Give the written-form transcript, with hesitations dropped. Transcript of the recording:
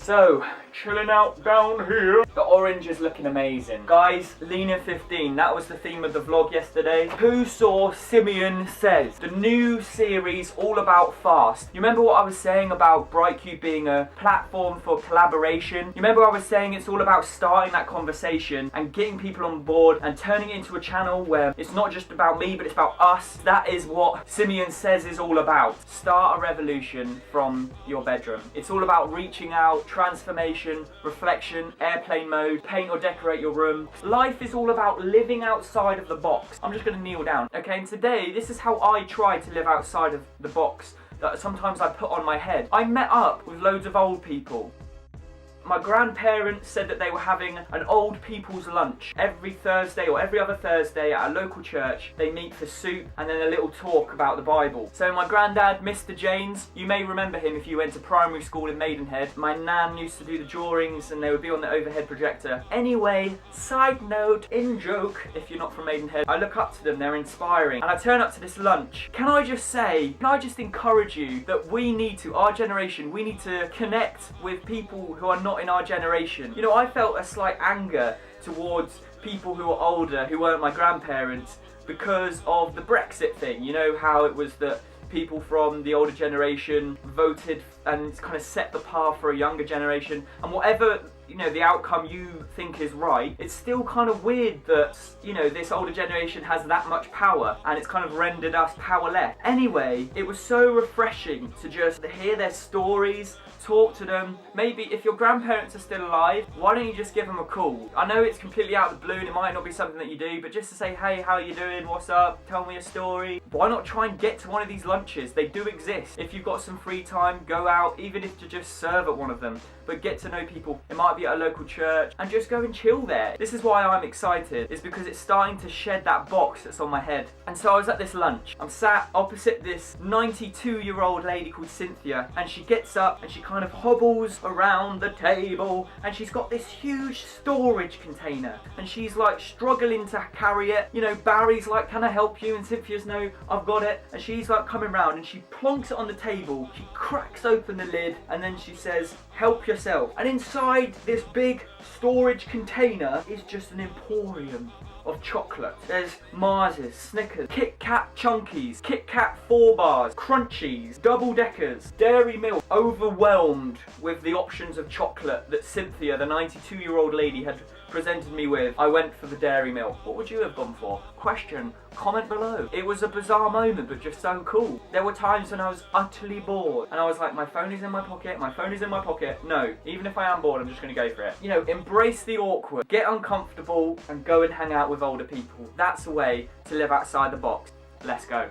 So, chilling out down here. The orange is looking amazing. Guys, Leaner 15, that was the theme of the vlog yesterday. Who saw Simeon Says? The new series all about fast. You remember what I was saying about BrightCube being a platform for collaboration? You remember I was saying it's all about starting that conversation and getting people on board and turning it into a channel where it's not just about me, but it's about us. That is what Simeon Says is all about. Start a revolution from your bedroom. It's all about reaching out, transformation, reflection, airplane mode, paint or decorate your room. Life is all about living outside of the box. I'm just going to kneel down. Okay, and today, this is how I try to live outside of the box that sometimes I put on my head. I met up with loads of old people. My grandparents said that they were having an old people's lunch every Thursday or every other Thursday at a local church. They meet for soup and then a little talk about the Bible. So my granddad, Mr. James, you may remember him if you went to primary school in Maidenhead. My nan used to do the drawings and they would be on the overhead projector. Anyway, side note, in joke, if you're not from Maidenhead, I look up to them, they're inspiring. And I turn up to this lunch. Can I just encourage you that our generation, we need to connect with people who are not in our generation. You know, I felt a slight anger towards people who are older, who weren't my grandparents, because of the Brexit thing. You know how it was that people from the older generation voted and kind of set the path for a younger generation, and whatever, you know, the outcome you think is right, it's still kind of weird that, you know, this older generation has that much power and it's kind of rendered us powerless. Anyway, it was so refreshing to just hear their stories, talk to them. Maybe if your grandparents are still alive, why don't you just give them a call? I know it's completely out of the blue and it might not be something that you do, but just to say, hey, how are you doing? What's up? Tell me a story. Why not try and get to one of these lunches? They do exist. If you've got some free time, go out, even if to just serve at one of them, but get to know people. It might be at a local church and just go and chill there. This is why I'm excited, is because it's starting to shed that box that's on my head. And so I was at this lunch. I'm sat opposite this 92-year-old lady called Cynthia, and she gets up and she kind of hobbles around the table and she's got this huge storage container and she's like struggling to carry it. You know, Barry's like, can I help you? And Cynthia's, no, I've got it. And she's like coming round and she plonks it on the table. She cracks open the lid and then she says, help yourself. And inside this big storage container is just an emporium of chocolate. There's Mars's, Snickers, Kit Kat Chunkies, Kit Kat 4 bars, Crunchies, Double Deckers, Dairy Milk. Overwhelmed with the options of chocolate that Cynthia, the 92-year-old lady, had presented me with, I went for the Dairy Milk. What would you have gone for? Question, comment below. It was a bizarre moment, but just so cool. There were times when I was utterly bored and I was like, my phone is in my pocket, my phone is in my pocket. No, even if I am bored, I'm just gonna go for it. You know, embrace the awkward, get uncomfortable and go and hang out with older people. That's a way to live outside the box. Let's go.